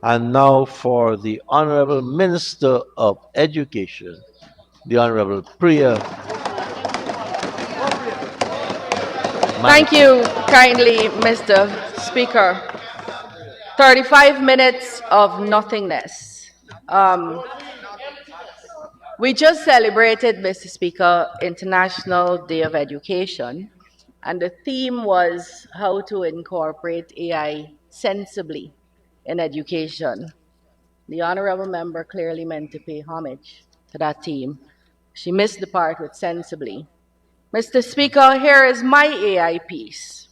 And now for the Honorable Minister of Education, the Honorable Priya Thank you Manickchand. kindly, Mr. Speaker. 35 minutes of nothingness. Um, we just celebrated, Mr. Speaker, International Day of Education, and the theme was how to incorporate AI sensibly in education. The honorable member clearly meant to pay homage to that theme. She missed the part with sensibly. Mr. Speaker, here is my AI piece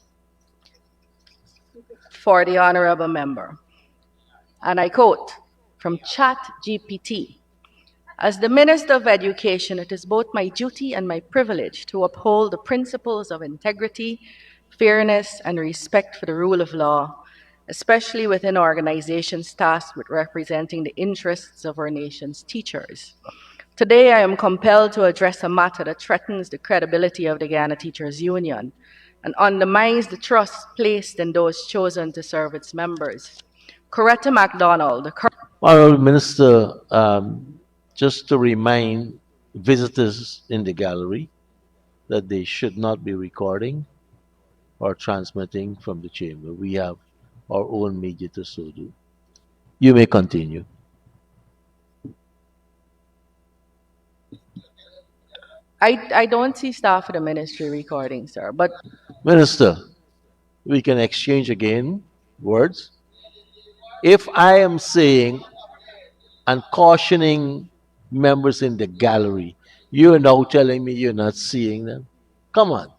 for the honorable member. And I quote from ChatGPT: "As the Minister of Education, it is both my duty and my privilege to uphold the principles of integrity, fairness, and respect for the rule of law, especially within organizations tasked with representing the interests of our nation's teachers. Today, I am compelled to address a matter that threatens the credibility of the Ghana Teachers Union and undermines the trust placed in those chosen to serve its members. Coretta MacDonald, the Honorable Minister, just to remind visitors in the gallery that they should not be recording or transmitting from the chamber. We have our own media to so do. You may continue. I don't see staff of the ministry recording, sir, but Minister, we can exchange again words. If I am saying and cautioning members in the gallery, you are now telling me you're not seeing them? Come on.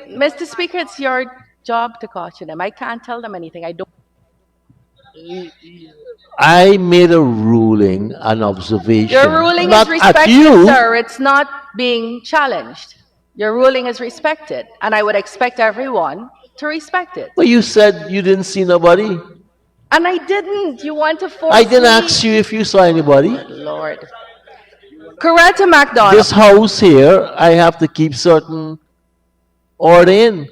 Mr. Speaker, it's your job to caution them. I can't tell them anything. I don't. I made a ruling, an Your observation, ruling is not at respected, you. sir. It's not being challenged. Your ruling is respected, and I would expect everyone to respect it. But you said you didn't see nobody. And I didn't. You want to I force didn't me? ask you if you saw anybody. Lord. Coretta MacDonald. This house here, I have to keep certain order in.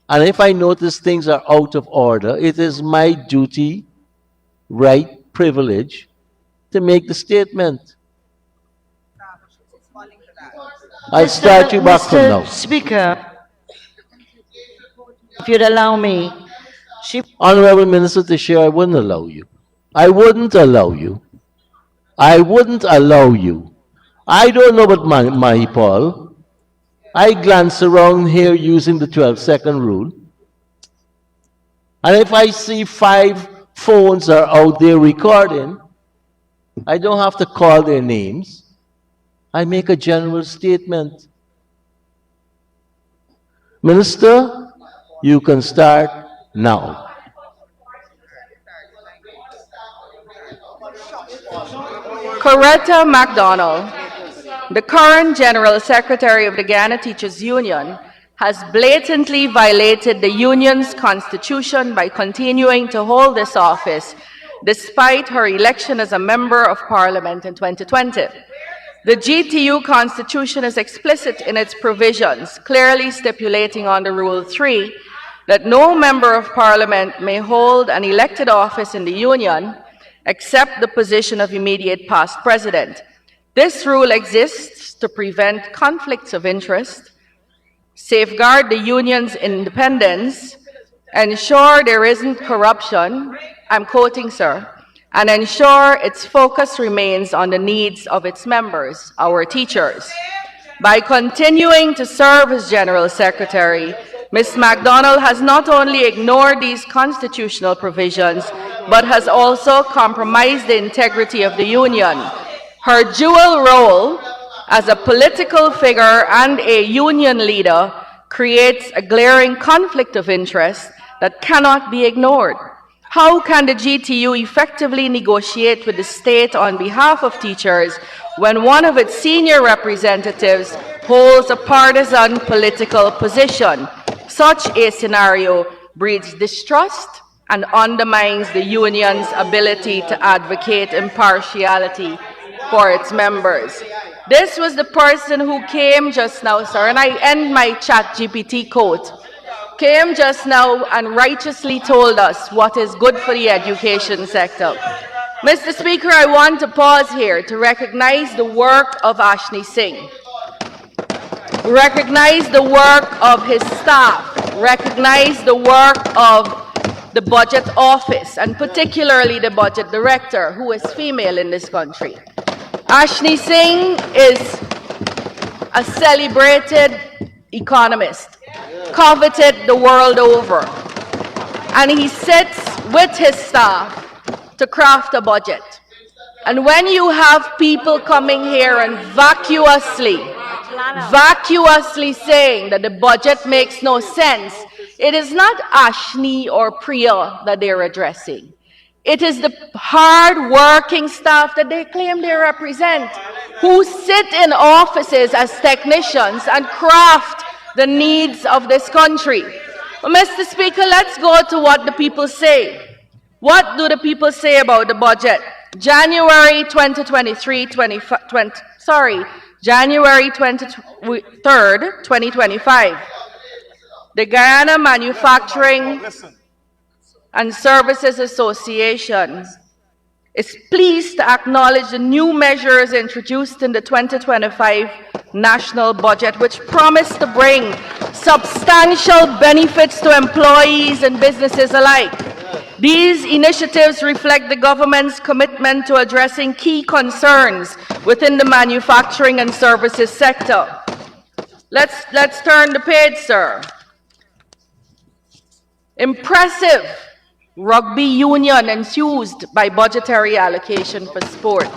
And if I notice things are out of order, it is my duty, right, privilege to make the statement. I'll start you back from now. Mr. Speaker, if you'd allow me, she Honorable Minister Teixeira, I wouldn't allow you. I wouldn't allow you. I wouldn't allow you. I don't know about Mahipal. I glance around here using the 12-second rule. And if I see 5 phones are out there recording, I don't have to call their names. I make a general statement. Minister, you can start now. Coretta MacDonald, the current General Secretary of the Ghana Teachers Union, has blatantly violated the union's constitution by continuing to hold this office despite her election as a member of parliament in 2020. The GTU constitution is explicit in its provisions, clearly stipulating under Rule 3 that no member of parliament may hold an elected office in the union except the position of immediate past president. This rule exists to prevent conflicts of interest, safeguard the union's independence, ensure there isn't corruption, I'm quoting, sir, and ensure its focus remains on the needs of its members, our teachers. By continuing to serve as General Secretary, Ms. MacDonald has not only ignored these constitutional provisions, but has also compromised the integrity of the Union. Her dual role as a political figure and a union leader creates a glaring conflict of interest that cannot be ignored. How can the GTU effectively negotiate with the state on behalf of teachers when one of its senior representatives holds a partisan political position? Such a scenario breeds distrust and undermines the union's ability to advocate impartiality for its members. This was the person who came just now, sir, and I end my ChatGPT quote. came just now and righteously told us what is good for the education sector. Mr. Speaker, I want to pause here to recognize the work of Ashni Singh, recognize the work of his staff, recognize the work of the budget office, and particularly the budget director, who is female in this country. Ashni Singh is a celebrated economist, coveted the world over, and he sits with his staff to craft a budget. And when you have people coming here and vacuously saying that the budget makes no sense, it is not Ashni or Priya that they're addressing. It is the hard-working staff that they claim they represent, who sit in offices as technicians and craft the needs of this country. But Mr. Speaker, let's go to what the people say. What do the people say about the budget? January 23rd, 2025. The Guyana Manufacturing and Services Association is pleased to acknowledge the new measures introduced in the 2025 national budget, which promise to bring substantial benefits to employees and businesses alike. These initiatives reflect the government's commitment to addressing key concerns within the manufacturing and services sector. Let's turn the page, sir. Impressive rugby union enthused by budgetary allocation for sport.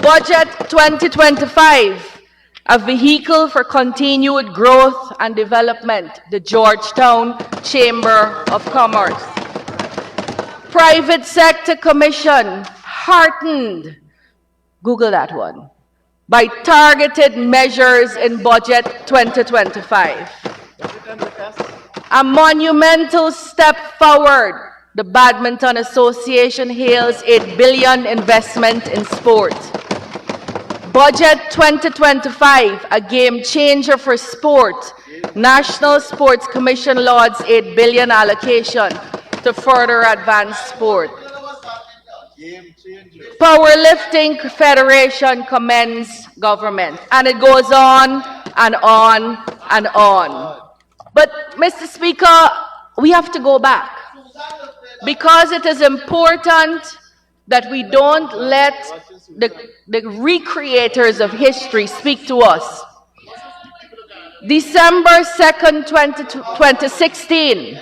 Budget 2025, a vehicle for continued growth and development, the Georgetown Chamber of Commerce. Private Sector Commission heartened, Google that one, by targeted measures in Budget 2025. A monumental step forward, the Badminton Association hails $8 billion investment in sport. Budget 2025, a game changer for sport. National Sports Commission lauds $8 billion allocation to further advance sport. Powerlifting Federation commends government. And it goes on and on and on. But, Mr. Speaker, we have to go back, because it is important that we don't let the recreators of history speak to us. December 2nd, 2016,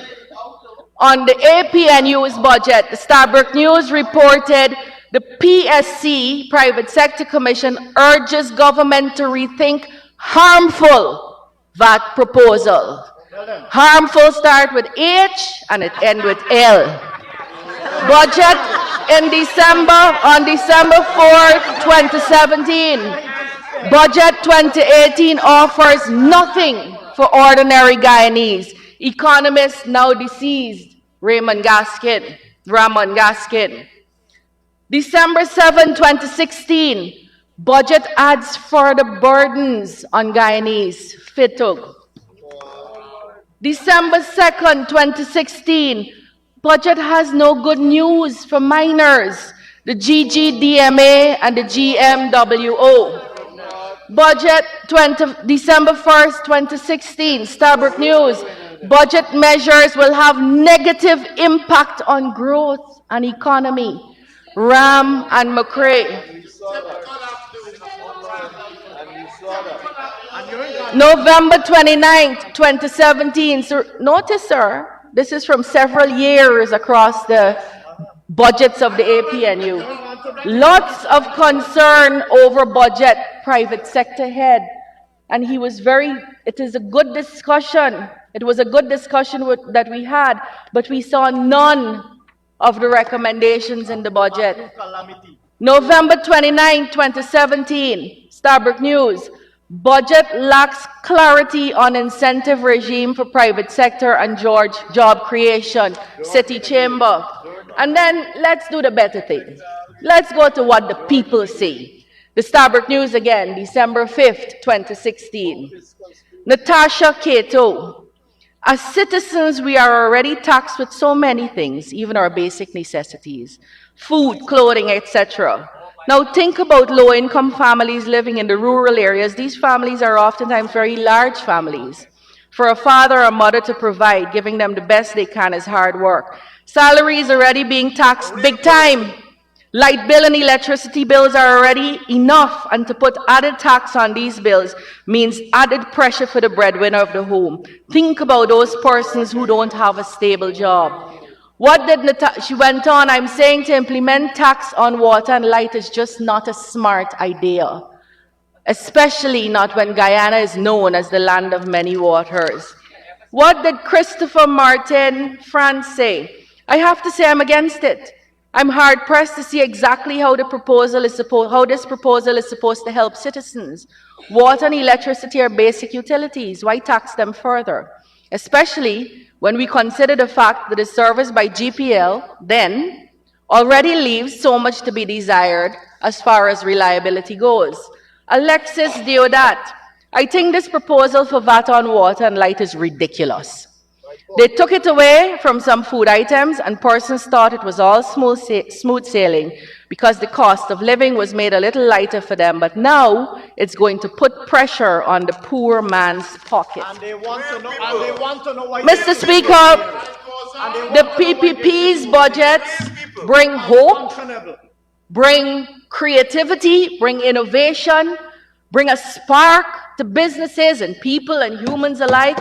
on the APNU's budget, the Stabrook News reported the PSC, Private Sector Commission, urges government to rethink harmful VAT proposal. Harmful start with H and it end with L. Budget in December, on December 4th, 2017. Budget 2018 offers nothing for ordinary Guyanese. Economist now deceased, Ramon Gaskin. December 7, 2016. Budget adds further burdens on Guyanese. Fitug. December 2nd, 2016, budget has no good news for minors, the GGDMA and the GMWO. Budget December 1st, 2016, Stabrook News, budget measures will have negative impact on growth and economy. Ram and McCrae. November 29th, 2017. So notice, sir, this is from several years across the budgets of the APNU. Lots of concern over budget, private sector head. And he was it is a good discussion. It was a good discussion that we had, but we saw none of the recommendations in the budget. November 29, 2017, Stabrook News. Budget lacks clarity on incentive regime for private sector and job creation, City Chamber. And then let's do the better thing. Let's go to what the people say. The Stabrook News again, December 5th, 2016. Natasha Cato. As citizens, we are already taxed with so many things, even our basic necessities, food, clothing, etc. Now think about low-income families living in the rural areas. These families are oftentimes very large families. For a father or mother to provide, giving them the best they can is hard work. Salaries already being taxed big time. Light bill and electricity bills are already enough, and to put added tax on these bills means added pressure for the breadwinner of the home. Think about those persons who don't have a stable job. What did she went on, I'm saying to implement tax on water and light is just not a smart idea, especially not when Guyana is known as the land of many waters. What did Christopher Martin France say? I have to say I'm against it. I'm hard-pressed to see exactly how this proposal is supposed to help citizens. Water and electricity are basic utilities. Why tax them further? Especially when we consider the fact that the service by GPL then already leaves so much to be desired as far as reliability goes. Alexis Deodat, I think this proposal for VAT on water and light is ridiculous. They took it away from some food items, and persons thought it was all smooth sailing because the cost of living was made a little lighter for them, but now it's going to put pressure on the poor man's pocket. And they want to know why. Mr. Speaker, the PPP's budgets bring hope, bring creativity, bring innovation, bring a spark to businesses and people and humans alike.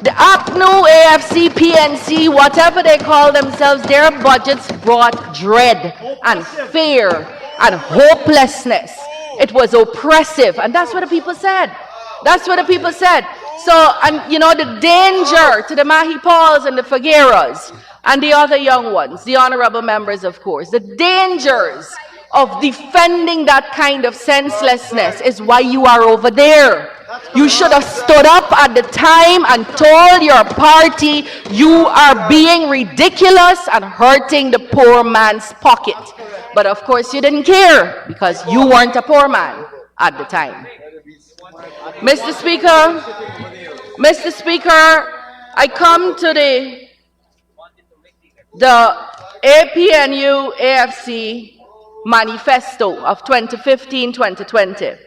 The APNU, AFC, PNC, whatever they call themselves, their budgets brought dread and fear and hopelessness. It was oppressive, and that's what the people said. That's what the people said. So, and you know, the danger to the Mahi Pauls and the Figueras and the other young ones, the honorable members, of course, the dangers of defending that kind of senselessness is why you are over there. You should have stood up at the time and told your party you are being ridiculous and hurting the poor man's pocket. But of course you didn't care because you weren't a poor man at the time. Mr. Speaker, I come to the APNU AFC manifesto of 2015-2020.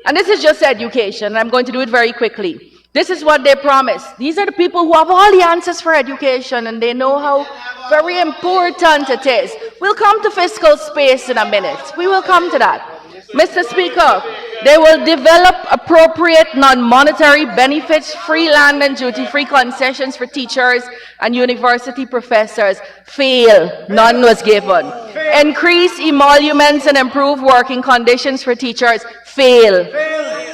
And this is just education, and I'm going to do it very quickly. This is what they promised. These are the people who have all the answers for education, and they know how very important it is. We'll come to fiscal space in a minute. We will come to that. Mr. Speaker, they will develop appropriate non-monetary benefits, free land and duty-free concessions for teachers and university professors. Fail. None was given. Increase emoluments and improve working conditions for teachers. Fail.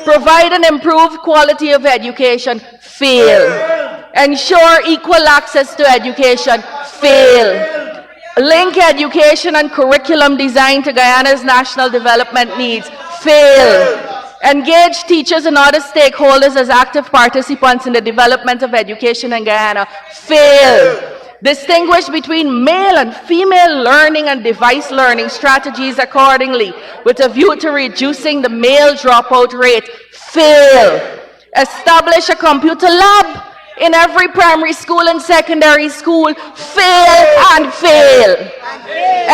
Provide an improved quality of education. Fail. Ensure equal access to education. Fail. Link education and curriculum design to Guyana's national development needs. Fail. Engage teachers and other stakeholders as active participants in the development of education in Guyana. Fail. Distinguish between male and female learning and device learning strategies accordingly with a view to reducing the male dropout rate. Fail. Establish a computer lab in every primary school and secondary school. Fail and fail.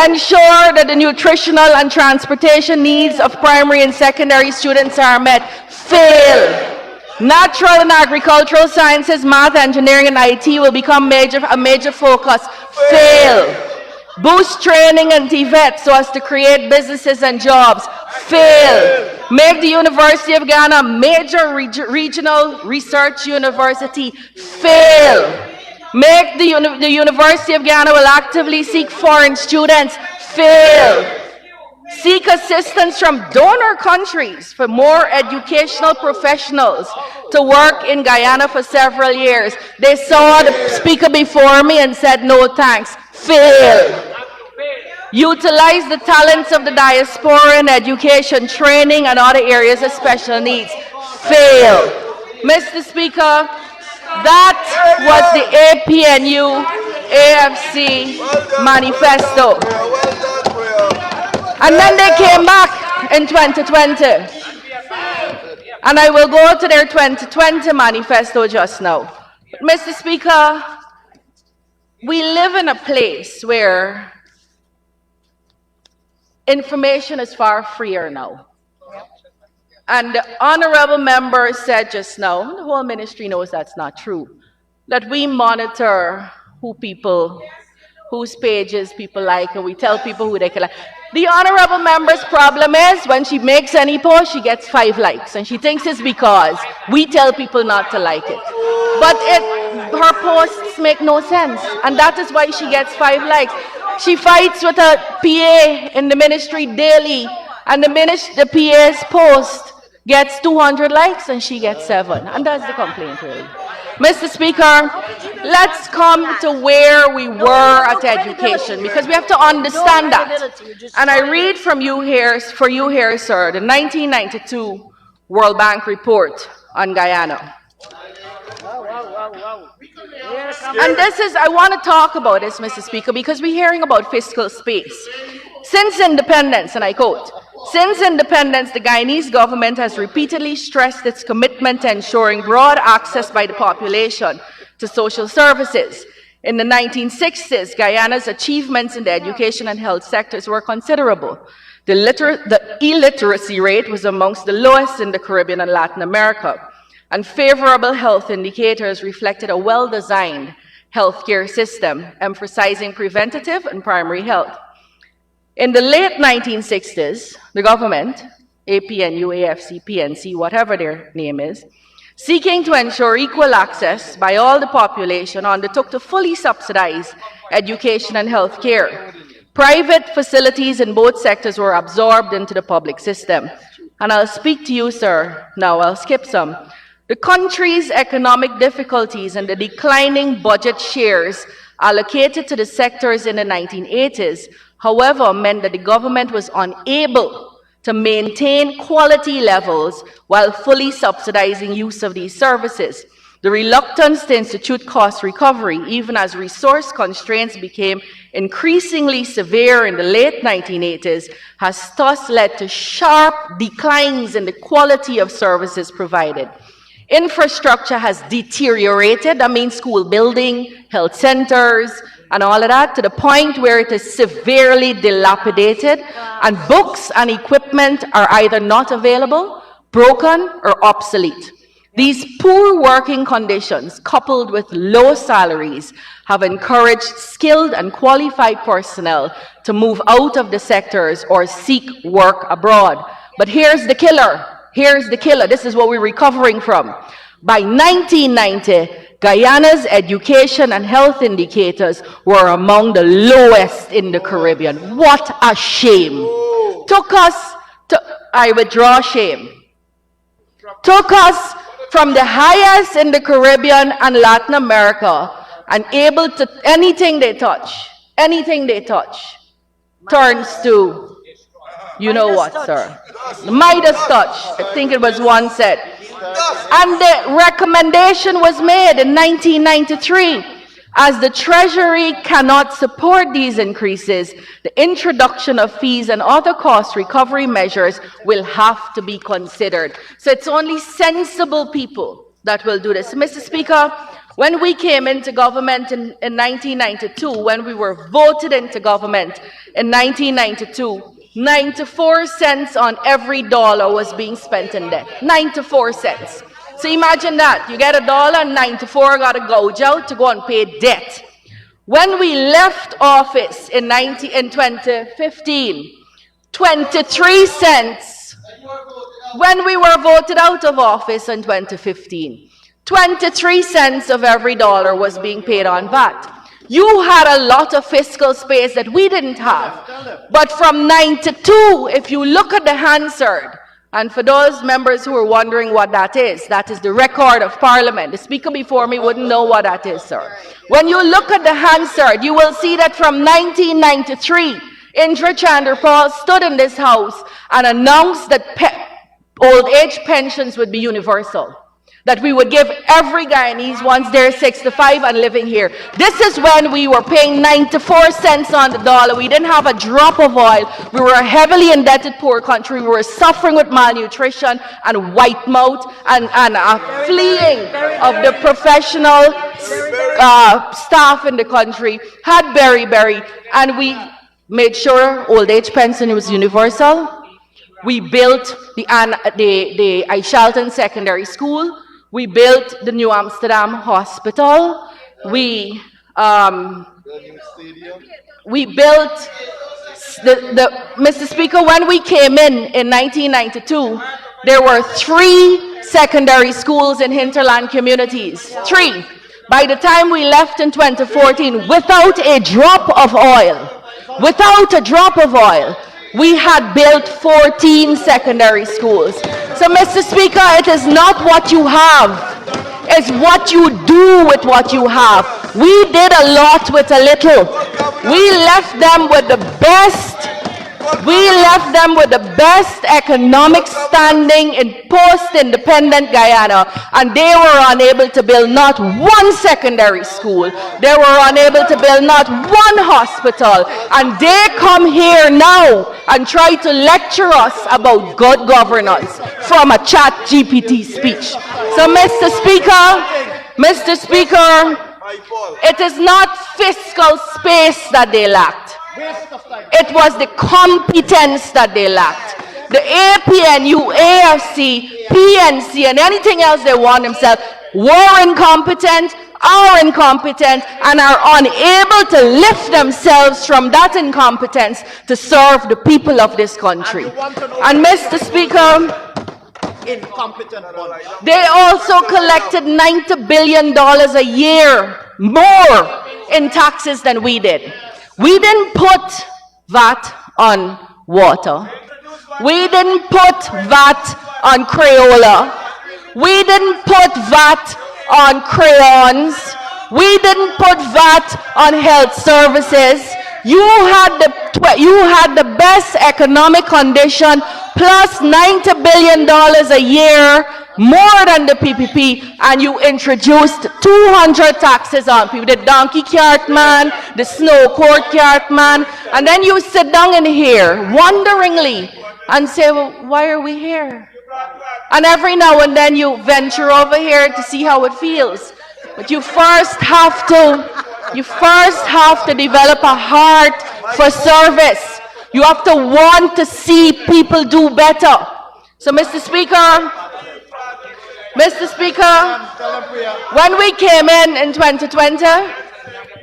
Ensure that the nutritional and transportation needs of primary and secondary students are met. Fail. Natural and agricultural sciences, math, engineering, and IT will become a major focus. Fail. Boost training and TVET so as to create businesses and jobs. Fail. Make the University of Ghana a major regional research university. Fail. Make the University of Ghana will actively seek foreign students. Fail. Seek assistance from donor countries for more educational professionals to work in Guyana for several years. They saw the speaker before me and said no thanks. Fail. Utilize the talents of the diaspora in education, training, and other areas of special needs. Fail. Mr. Speaker, that was the APNU AFC manifesto. And then they came back in 2020. And I will go to their 2020 manifesto just now. Mr. Speaker, we live in a place where information is far freer now. And the honorable member said just now, the whole ministry knows that's not true, that we monitor whose pages people like, and we tell people who they can like. The honorable member's problem is when she makes any post, she gets 5 likes, and she thinks it's because we tell people not to like it. But her posts make no sense, and that is why she gets 5 likes. She fights with a PA in the ministry daily, and the PA's post gets 200 likes, and she gets 7, and that's the complaint, really. Mr. Speaker, let's come to where we were at education, because we have to understand that. And I read from you here, sir, the 1992 World Bank report on Guyana. And this is, I want to talk about this, Mr. Speaker, because we're hearing about fiscal space. Since independence, and I quote, "Since independence, the Guyanese government has repeatedly stressed its commitment to ensuring broad access by the population to social services. In the 1960s, Guyana's achievements in the education and health sectors were considerable. The illiteracy rate was amongst the lowest in the Caribbean and Latin America, and favorable health indicators reflected a well-designed healthcare system, emphasizing preventative and primary health. In the late 1960s, the government, APNU, AFC, PNC, whatever their name is, seeking to ensure equal access by all the population, undertook to fully subsidize education and health care. Private facilities in both sectors were absorbed into the public system. And I'll speak to you, sir. Now I'll skip some. The country's economic difficulties and the declining budget shares allocated to the sectors in the 1980s, however, meant that the government was unable to maintain quality levels while fully subsidizing use of these services. The reluctance to institute cost recovery, even as resource constraints became increasingly severe in the late 1980s, has thus led to sharp declines in the quality of services provided. Infrastructure has deteriorated, I mean school building, health centers, and all of that, to the point where it is severely dilapidated, and books and equipment are either not available, broken, or obsolete. These poor working conditions, coupled with low salaries, have encouraged skilled and qualified personnel to move out of the sectors or seek work abroad. But here's the killer. Here's the killer. This is what we're recovering from. By 1990, Guyana's education and health indicators were among the lowest in the Caribbean. What a shame. Took us to, I withdraw shame. Took us from the highest in the Caribbean and Latin America, and able to, anything they touch, turns to, you know what, sir. The Midas touch, I think it was one said. And the recommendation was made in 1993. As the Treasury cannot support these increases, the introduction of fees and other cost recovery measures will have to be considered. So it's only sensible people that will do this. Mr. Speaker, when we came into government in 1992, when we were voted into government in 1992, 94 cents on every dollar was being spent in debt. 94 cents. So imagine that. You get $1 and 94 got to gouge out to go and pay debt. When we left office in 2015, 23 cents. When we were voted out of office in 2015, 23 cents of every dollar was being paid on VAT. You had a lot of fiscal space that we didn't have. But from 92, if you look at the Hansard, and for those members who are wondering what that is the record of Parliament. The speaker before me wouldn't know what that is, sir. When you look at the Hansard, you will see that from 1993, Indra Chandrapal stood in this house and announced that old age pensions would be universal. that we would give every Guyanese once they're 65 and living here. This is when we were paying 94 cents on the dollar. We didn't have a drop of oil. We were a heavily indebted poor country. We were suffering with malnutrition and white mouth and a fleeing of the professional staff in the country had berry, and we made sure old age pension was universal. We built the 𝐁𝐔𝐃𝐆𝐄𝐓 Secondary School. We built the New Amsterdam Hospital. We built Mr. Speaker, when we came in 1992, there were 3 secondary schools in hinterland communities. 3. By the time we left in 2014, without a drop of oil, we had built 14 secondary schools. So, Mr. Speaker, it is not what you have, it's what you do with what you have. We did a lot with a little. We left them with the best. We left them with the best economic standing in post-independent Guyana, and they were unable to build not one secondary school. They were unable to build not one hospital, and they come here now and try to lecture us about good governance from a ChatGPT speech. So, Mr. Speaker, it is not fiscal space that they lacked. It was the competence that they lacked. The APNU, AFC, PNC, and anything else they want themselves were incompetent, are incompetent, and are unable to lift themselves from that incompetence to serve the people of this country. And Mr. Speaker, they also collected $90 billion a year more in taxes than we did. We didn't put VAT on water. We didn't put VAT on Crayola. We didn't put VAT on crayons. We didn't put VAT on health services. You had the best economic condition plus $90 billion a year, more than the PPP, and you introduced 200 taxes on people. The donkey cart man, the snow court cart man, and then you sit down in here wonderingly and say, well, why are we here? And every now and then you venture over here to see how it feels. But you first have to develop a heart for service. You have to want to see people do better. So, Mr. Speaker, when we came in 2020,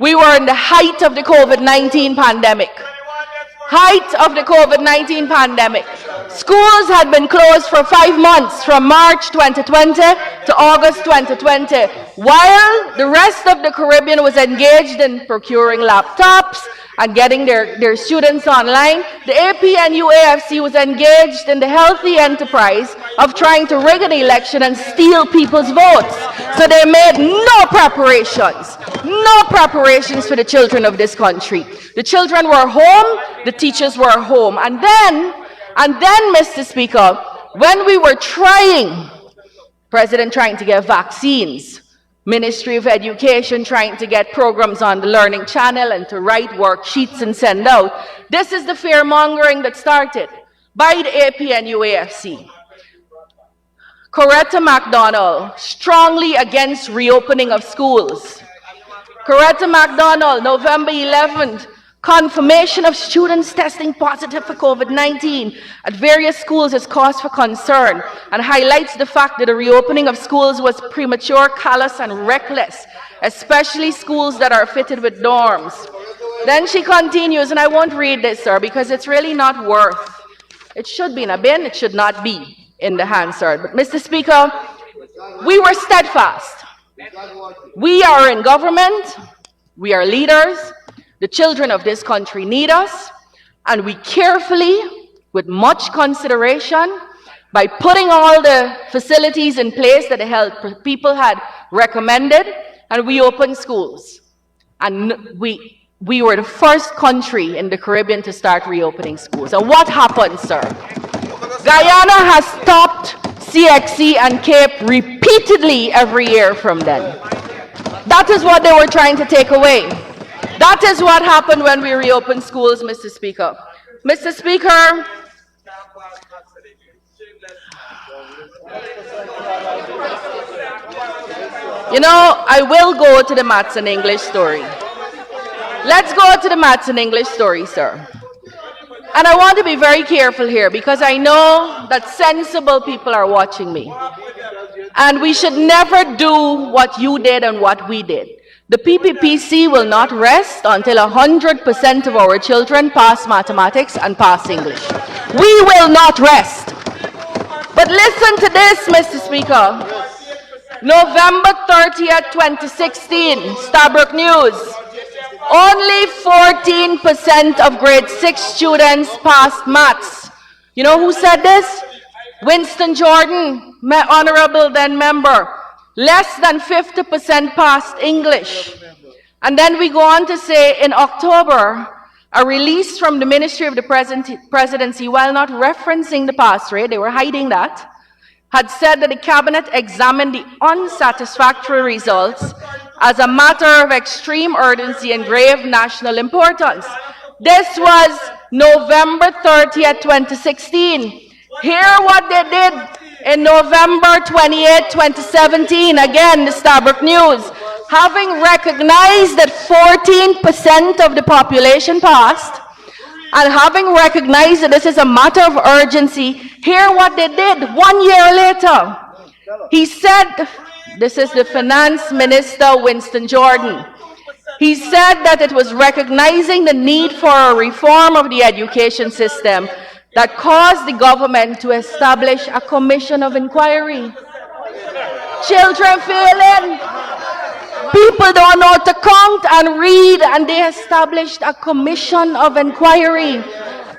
we were in the height of the COVID-19 pandemic. Schools had been closed for 5 months, from March 2020 to August 2020, while the rest of the Caribbean was engaged in procuring laptops and getting their students online. The APNU AFC was engaged in the healthy enterprise of trying to rig an election and steal people's votes. So they made no preparations for the children of this country. The children were home, the teachers were home. And then, Mr. Speaker, when we were President trying to get vaccines, Ministry of Education trying to get programs on the Learning Channel and to write worksheets and send out. This is the fear-mongering that started by the APNU AFC. Coretta MacDonald, strongly against reopening of schools. Coretta MacDonald, November 11th, confirmation of students testing positive for COVID-19 at various schools is cause for concern and highlights the fact that the reopening of schools was premature, callous, and reckless, especially schools that are fitted with dorms. Then she continues, and I won't read this, sir, because it's really not worth. It should be in a bin, it should not be in the Hansard. But Mr. Speaker, we were steadfast. We are in government, we are leaders. The children of this country need us, and we carefully, with much consideration, by putting all the facilities in place that the health people had recommended, and we opened schools. And we were the first country in the Caribbean to start reopening schools. And what happened, sir? Guyana has stopped 𝐁𝐔𝐃𝐆, and 𝐃𝐄𝐁 repeatedly every year from then. That is what they were trying to take away. That is what happened when we reopened schools, Mr. Speaker. Mr. Speaker, you know, I will go to the maths and English story. Let's go to the maths and English story, sir. And I want to be very careful here because I know that sensible people are watching me. And we should never do what you did and what we did. The PPPC will not rest until 100% of our children pass mathematics and pass English. We will not rest. But listen to this, Mr. Speaker. November 30th, 2016, Stabrook News. Only 14% of grade 6 students passed maths. You know who said this? Winston Jordan, honorable then member. Less than 50% passed English. And then we go on to say in October, a release from the Ministry of the Presidency, while not referencing the pass rate, they were hiding that, had said that the cabinet examined the unsatisfactory results as a matter of extreme urgency and grave national importance. This was November 30th, 2016. Hear what they did in November 28, 2017, again, the Stabrook News. Having recognized that 14% of the population passed, and having recognized that this is a matter of urgency, hear what they did 1 year later. He said, this is the Finance Minister, Winston Jordan. He said that it was recognizing the need for a reform of the education system that caused the government to establish a commission of inquiry. Children failing. People don't know how to count and read, and they established a commission of inquiry.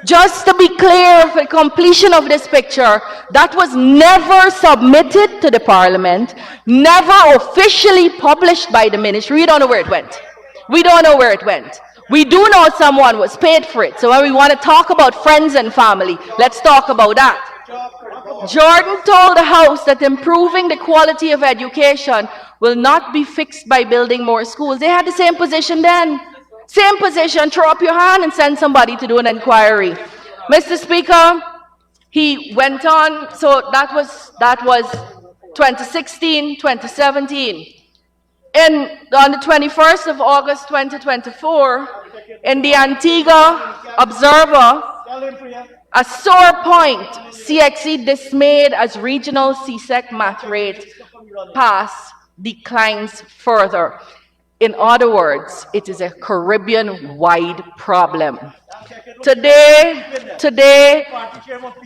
Just to be clear, for completion of this picture, that was never submitted to the Parliament, never officially published by the ministry. We don't know where it went. We don't know where it went. We do know someone was paid for it. So when we want to talk about friends and family, let's talk about that. Jordan told the House that improving the quality of education will not be fixed by building more schools. They had the same position then. Same position, throw up your hand and send somebody to do an inquiry. Mr. Speaker, he went on, so that was 2016, 2017. On the 21st of August 2024, in the Antigua Observer, a sore point, 𝐁𝐔𝐃 dismayed as regional CSEC math rate pass declines further. In other words, it is a Caribbean-wide problem. Today,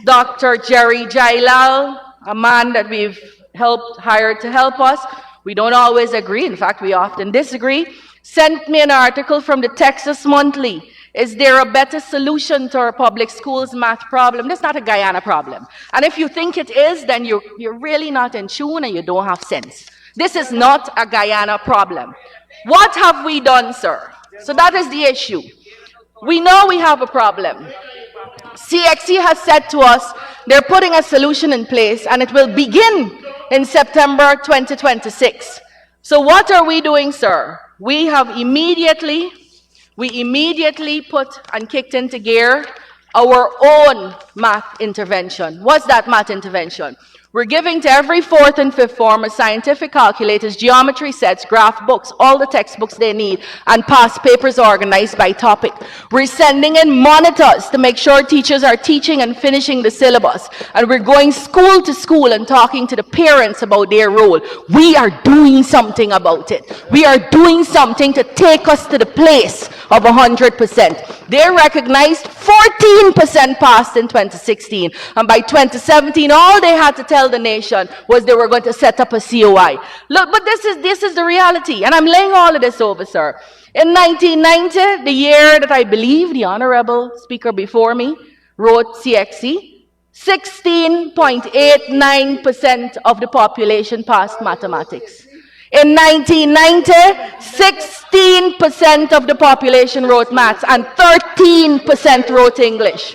Dr. Jerry Jailal, a man that we've hired to help us, we don't always agree, in fact, we often disagree, sent me an article from the Texas Monthly. Is there a better solution to our public schools math problem? That's not a Guyana problem. And if you think it is, then you're really not in tune and you don't have sense. This is not a Guyana problem. What have we done, sir? So that is the issue. We know we have a problem. 𝐁𝐔𝐃 has said to us, they're putting a solution in place and it will begin in September 2026. So what are we doing, sir? We immediately put and kicked into gear our own math intervention. What's that math intervention? We're giving to every 4th and 5th former scientific calculators, geometry sets, graph books, all the textbooks they need, and past papers organized by topic. We're sending in monitors to make sure teachers are teaching and finishing the syllabus. And we're going school to school and talking to the parents about their role. We are doing something about it. We are doing something to take us to the place of 100%. They recognized 14% passed in 2016. And by 2017, all they had to tell the nation was they were going to set up a COI. Look, but this is the reality. And I'm laying all of this over, sir. In 1990, the year that I believe the honorable speaker before me wrote 𝐁𝐃, 16.89% of the population passed mathematics. In 1990, 16% of the population wrote maths and 13% wrote English.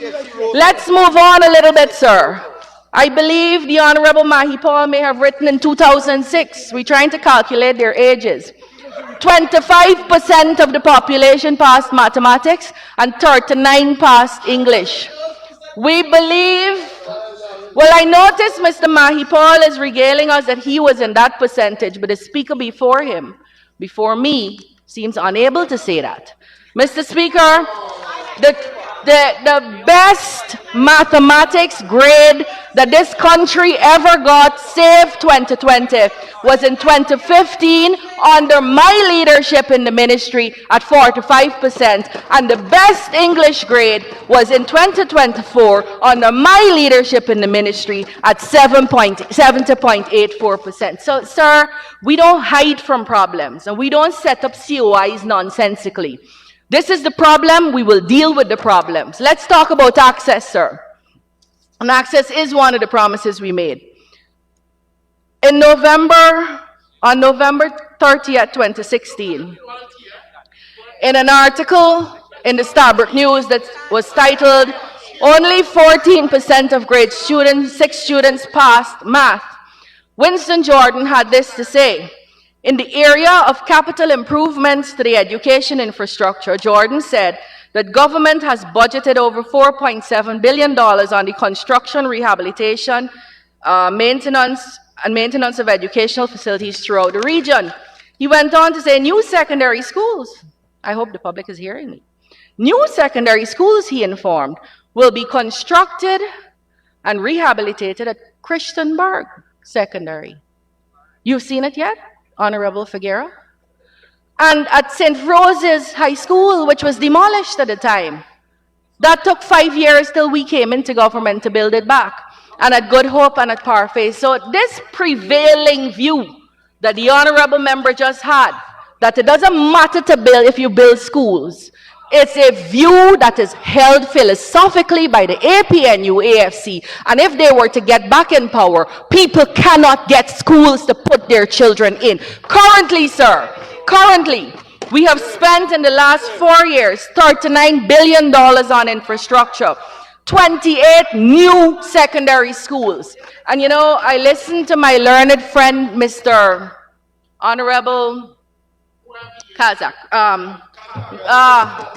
Let's move on a little bit, sir. I believe the Honorable Mahipal may have written in 2006. We're trying to calculate their ages. 25% of the population passed mathematics and 39% passed English. We believe, well, I noticed Mr. Mahipal is regaling us that he was in that percentage, but the speaker before him, before me, seems unable to say that. Mr. Speaker, the best mathematics grade that this country ever got, save 2020, was in 2015 under my leadership in the ministry at 45%, and the best English grade was in 2024 under my leadership in the ministry at 70.84%. So, sir, we don't hide from problems, and we don't set up COIs nonsensically. This is the problem. We will deal with the problems. Let's talk about access, sir. And access is one of the promises we made. On November 30th, 2016, in an article in the Starbuck News that was titled, "Only 14% of grade 6 students passed math," Winston Jordan had this to say. In the area of capital improvements to the education infrastructure, Jordan said that government has budgeted over $4.7 billion on the construction, rehabilitation, maintenance of educational facilities throughout the region. He went on to say new secondary schools, I hope the public is hearing me, new secondary schools, he informed, will be constructed and rehabilitated at Christiansburg Secondary. You've seen it yet, Honorable Figueroa? And at St. Rose's High School, which was demolished at the time. That took 5 years till we came into government to build it back. And at Good Hope and at Parfait. So this prevailing view that the Honorable Member just had, that it doesn't matter to build if you build schools, it's a view that is held philosophically by the APNU AFC. And if they were to get back in power, people cannot get schools to put their children in. Currently, sir, we have spent in the last 4 years $39 billion on infrastructure, 28 new secondary schools. And you know, I listened to my learned friend, Mr. Honorable 𝐁𝐔𝐃𝐆𝐄𝐄,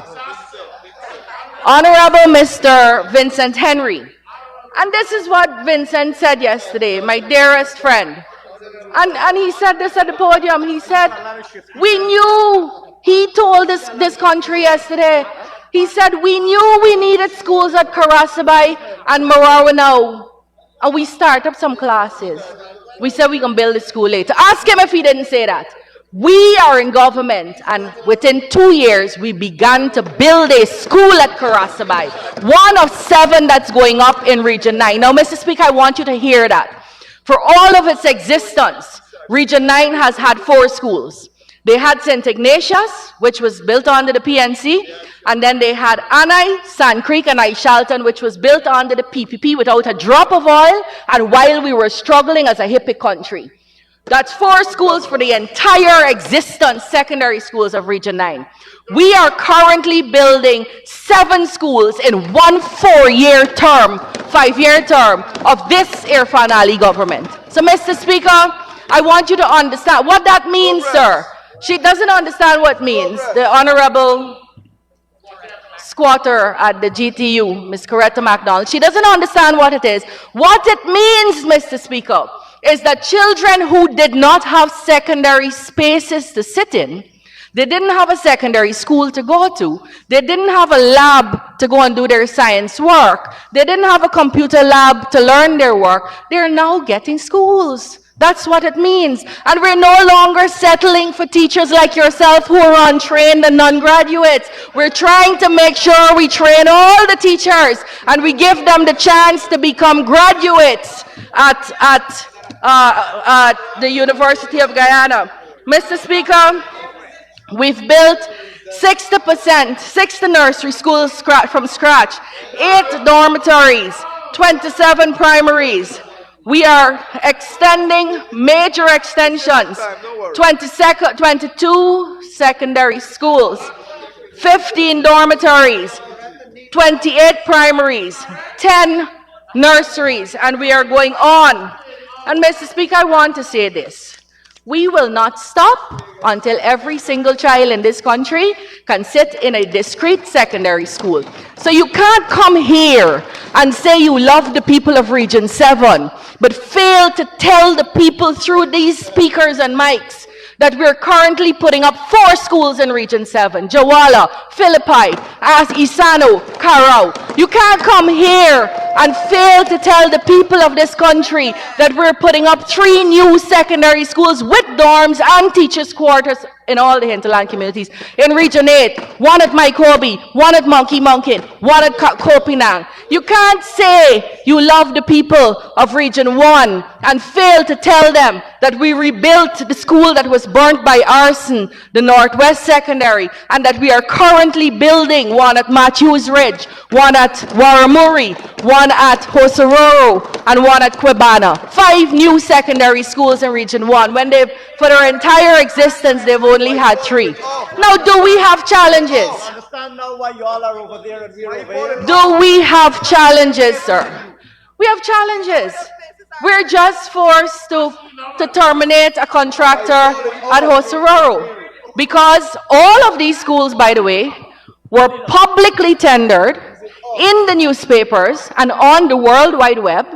Honorable Mr. Vincent Henry. And this is what Vincent said yesterday, my dearest friend. And he said this at the podium. He said, we knew, he told this country yesterday, he said, we knew we needed schools at Karasabai and Marawanao. And we start up some classes. We said we can build a school later. Ask him if he didn't say that. We are in government, and within 2 years, we began to build a school at Karasabai, one of 7 that's going up in Region 9. Now, Mr. Speaker, I want you to hear that. For all of its existence, Region 9 has had 4 schools. They had St. Ignatius, which was built under the PNC, and then they had Anai, Sand Creek, and Aishalton, which was built under the PPP without a drop of oil, and while we were struggling as a hippie country. That's 4 schools for the entire existence, secondary schools of Region 9. We are currently building 7 schools in one 5-year term of this Irfan Ali government. So, Mr. Speaker, I want you to understand what that means, sir. She doesn't understand what it means. The Honorable squatter at the GTU, Ms. Coretta MacDonald, she doesn't understand what it is. What it means, Mr. Speaker, is that children who did not have secondary spaces to sit in, they didn't have a secondary school to go to, they didn't have a lab to go and do their science work, they didn't have a computer lab to learn their work, they're now getting schools. That's what it means. And we're no longer settling for teachers like yourself who are untrained and non-graduates. We're trying to make sure we train all the teachers and we give them the chance to become graduates at the University of Guyana. Mr. Speaker, we've built 60 nursery schools from scratch, 8 dormitories, 27 primaries. We are extending major extensions, 22 secondary schools, 15 dormitories, 28 primaries, 10 nurseries, and we are going on. And Mr. Speaker, I want to say this. We will not stop until every single child in this country can sit in a discrete secondary school. So you can't come here and say you love the people of Region 7, but fail to tell the people through these speakers and mics that we're currently putting up 4 schools in Region 7, Jawala, Philippi, Isano, Carao. You can't come here and fail to tell the people of this country that we're putting up 3 new secondary schools with dorms and teachers' quarters in all the hinterland communities. In Region 8, 1 at Maikobi, 1 at Monkey Mountain, 1 at Kopinang. You can't say you love the people of Region 1 and fail to tell them that we rebuilt the school that was burnt by arson, the Northwest Secondary, and that we are currently building 1 at Matthews Ridge, 1 at Waramuri, 1 at Hosororo, and 1 at Quebana. 5 new secondary schools in Region 1, when they've, for their entire existence, they've only had 3. Now, do we have challenges? Understand now why you all are over there and we're over here. Do we have challenges, sir? We have challenges. We're just forced to terminate a contractor at Hosororo because all of these schools, by the way, were publicly tendered in the newspapers and on the World Wide Web,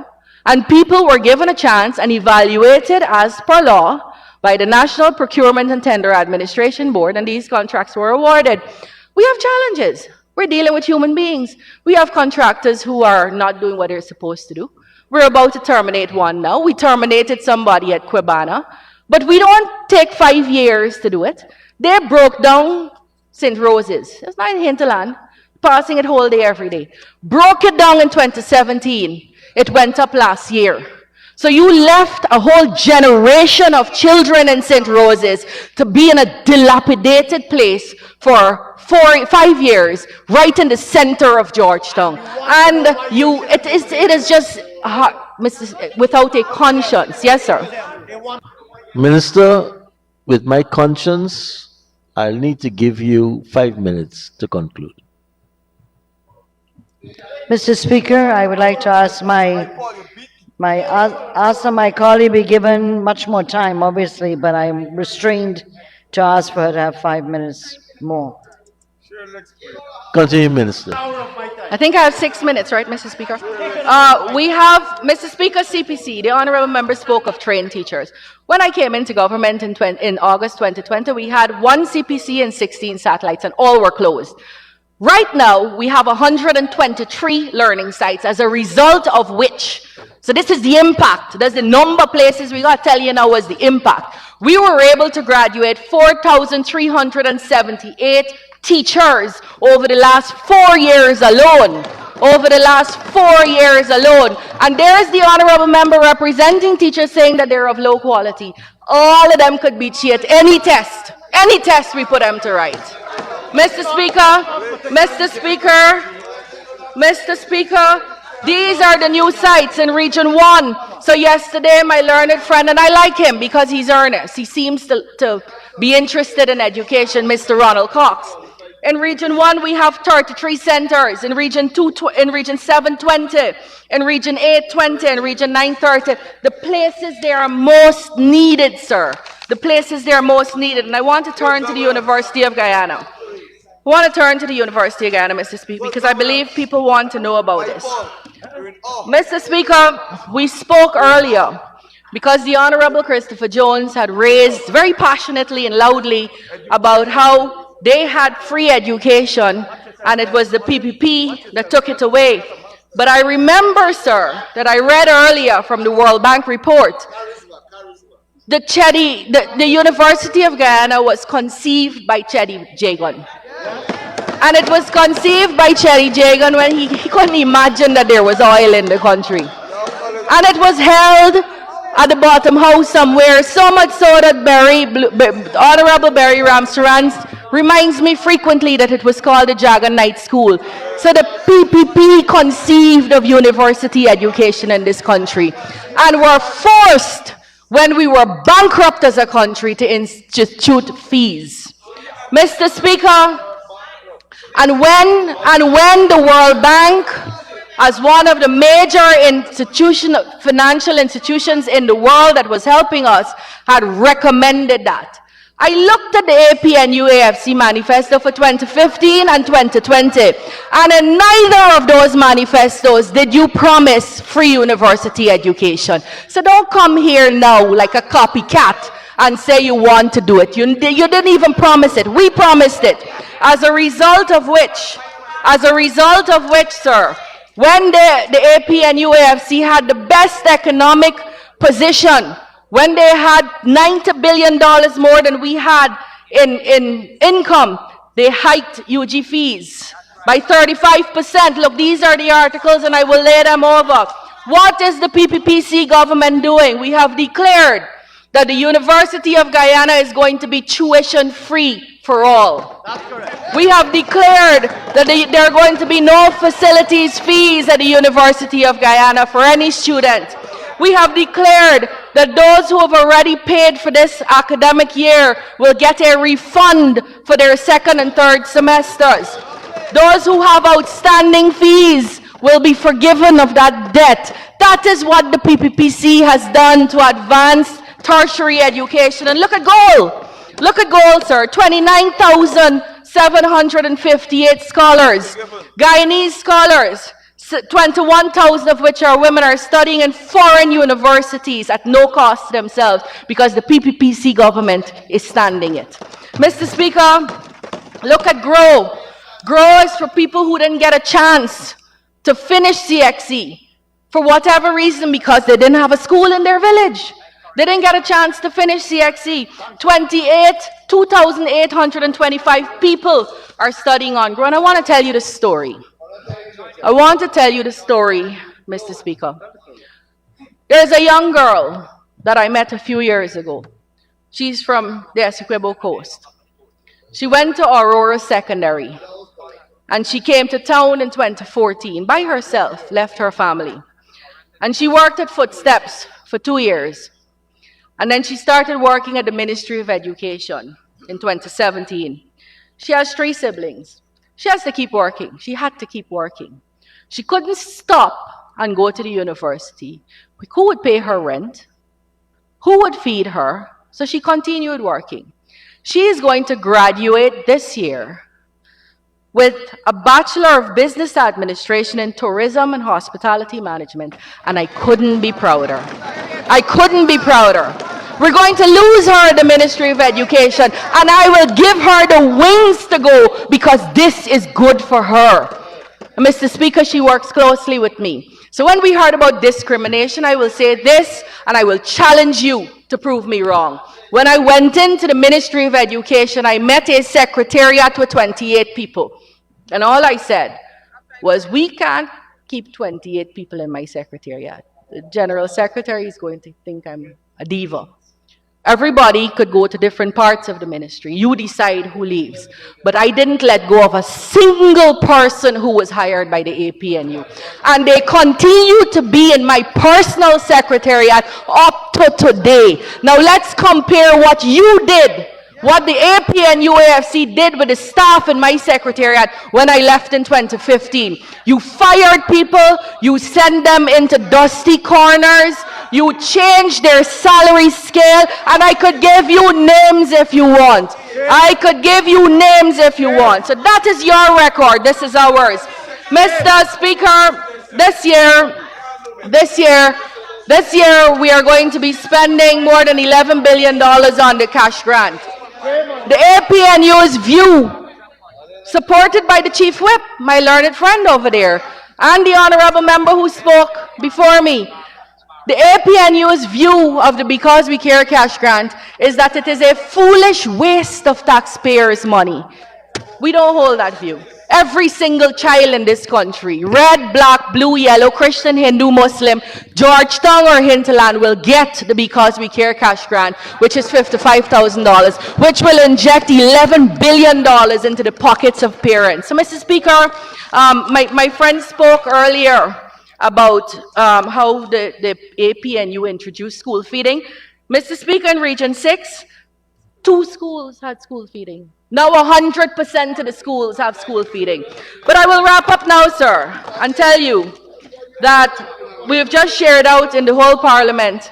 and people were given a chance and evaluated as per law by the National Procurement and Tender Administration Board, and these contracts were awarded. We have challenges. We're dealing with human beings. We have contractors who are not doing what they're supposed to do. We're about to terminate one now. We terminated somebody at Quebana, but we don't take 5 years to do it. They broke down St. Rose's. It's not in hinterland, passing it whole day every day. Broke it down in 2017. It went up last year. So you left a whole generation of children in St. Rose's to be in a dilapidated place for 5 years, right in the center of Georgetown. And it is just without a conscience. Yes, sir. Minister, with my conscience, I'll need to give you 5 minutes to conclude. Mr. Speaker, I would like to ask my colleague be given much more time, obviously, but I'm restrained to ask for her to have 5 minutes more. Continue, Minister. I think I have 6 minutes, right, Mr. Speaker? We have, Mr. Speaker, CPC, the honorable member spoke of trained teachers. When I came into government in August 2020, we had 1 CPC and 16 satellites, and all were closed. Right now, we have 123 learning sites as a result of which, so this is the impact. That's the number of places we got to tell you now was the impact. We were able to graduate 4,378 teachers over the last 4 years alone. Over the last 4 years alone. And there's the honorable member representing teachers saying that they're of low quality. All of them could be cheated. Any test we put them to write. Mr. Speaker, these are the new sites in Region 1. So yesterday, my learned friend, and I like him because he's earnest. He seems to be interested in education, Mr. Ronald Cox. In Region 1, we have 33 centers. In Region 7, 20. In Region 8, 20. In Region 9, 30. The places they are most needed, sir. The places they are most needed. And I want to turn to the University of Guyana. I want to turn to the University of Guyana, Mr. Speaker, because I believe people want to know about this. Mr. Speaker, we spoke earlier because the Honorable Christopher Jones had raised very passionately and loudly about how they had free education and it was the PPP that took it away. But I remember, sir, that I read earlier from the World Bank report that the University of Guyana was conceived by Chedi Jagan. And it was conceived by Chedi Jagan when he couldn't imagine that there was oil in the country. And it was held at the bottom house somewhere, so much so that Honorable Barry Ramsarans reminds me frequently that it was called the Jagan Night School. So the PPP conceived of university education in this country and were forced, when we were bankrupt as a country, to institute fees. Mr. Speaker, and when the World Bank as one of the major financial institutions in the world that was helping us, had recommended that. I looked at the AP and UAFC manifesto for 2015 and 2020, and in neither of those manifestos did you promise free university education. So don't come here now like a copycat and say you want to do it. You didn't even promise it. We promised it. As a result of which, sir, when the AP and UAFC had the best economic position, when they had $90 billion more than we had in income, they hiked UG fees by 35%. Look, these are the articles and I will lay them over. What is the PPPC government doing? We have declared that the University of Guyana is going to be tuition free for all. That's correct. We have declared that there are going to be no facilities fees at the University of Guyana for any student. We have declared that those who have already paid for this academic year will get a refund for their second and third semesters. Those who have outstanding fees will be forgiven of that debt. That is what the PPPC has done to advance tertiary education. And look at goal. Look at goal, sir. 29,758 scholars. Guyanese scholars, 21,000 of which are women, are studying in foreign universities at no cost to themselves because the PPPC government is standing it. Mr. Speaker, look at GROW. GROW is for people who didn't get a chance to finish CXE for whatever reason, because they didn't have a school in their village. They didn't get a chance to finish CXE. 2,825 people are studying on GROW. And I want to tell you the story. Mr. Speaker. There's a young girl that I met a few years ago. She's from the Essequibo Coast. She went to Aurora Secondary, and she came to town in 2014 by herself, left her family. And she worked at Footsteps for 2 years. And then she started working at the Ministry of Education in 2017. She has 3 siblings. She has to keep working. She had to keep working. She couldn't stop and go to the university. Who would pay her rent? Who would feed her? So she continued working. She is going to graduate this year with a Bachelor of Business Administration in Tourism and Hospitality Management, and I couldn't be prouder. I couldn't be prouder. We're going to lose her at the Ministry of Education, and I will give her the wings to go because this is good for her. And Mr. Speaker, she works closely with me. So when we heard about discrimination, I will say this, and I will challenge you to prove me wrong. When I went into the Ministry of Education, I met a secretariat with 28 people. And all I said was, we can't keep 28 people in my secretariat. The General Secretary is going to think I'm a diva. Everybody could go to different parts of the ministry. You decide who leaves. But I didn't let go of a single person who was hired by the APNU. And they continue to be in my personal secretariat up to today. Now let's compare what you did, what the AP and UAFC did with the staff in my secretariat when I left in 2015. You fired people, you sent them into dusty corners, you changed their salary scale, and I could give you names if you want. I could give you names if you want. So that is your record, this is ours. Mr. Speaker, this year we are going to be spending more than $11 billion on the cash grant. The APNU's view, supported by the Chief Whip, my learned friend over there, and the honorable member who spoke before me, the APNU's view of the Because We Care cash grant is that it is a foolish waste of taxpayers' money. We don't hold that view. Every single child in this country, red, black, blue, yellow, Christian, Hindu, Muslim, Georgetown or hinterland, will get the Because We Care cash grant, which is $55,000, which will inject $11 billion into the pockets of parents. So, Mr. Speaker, my friend spoke earlier about how the APNU introduced school feeding. Mr. Speaker, in Region 6, 2 schools had school feeding. Now 100% of the schools have school feeding. But I will wrap up now, sir, and tell you that we've just shared out in the whole Parliament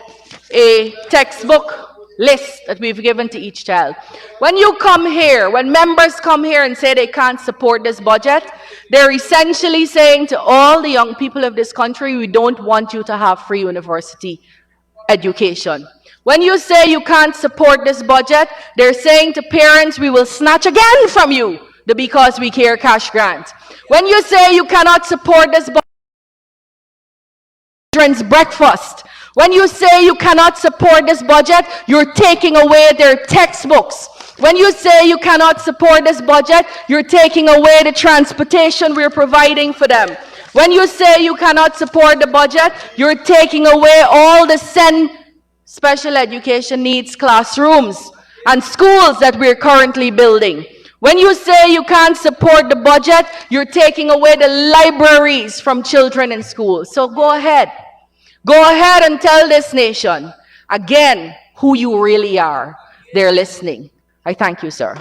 a textbook list that we've given to each child. When you come here, when members come here and say they can't support this budget, they're essentially saying to all the young people of this country, we don't want you to have free university education. When you say you can't support this budget, they're saying to parents, we will snatch again from you the Because We Care cash grant. When you say you cannot support this budget, children's breakfast. When you say you cannot support this budget, you're taking away their textbooks. When you say you cannot support this budget, you're taking away the transportation we're providing for them. When you say you cannot support the budget, you're taking away all the SEND special education needs classrooms and schools that we're currently building. When you say you can't support the budget, you're taking away the libraries from children in school. So go ahead. Go ahead and tell this nation, again, who you really are. They're listening. I thank you, sir.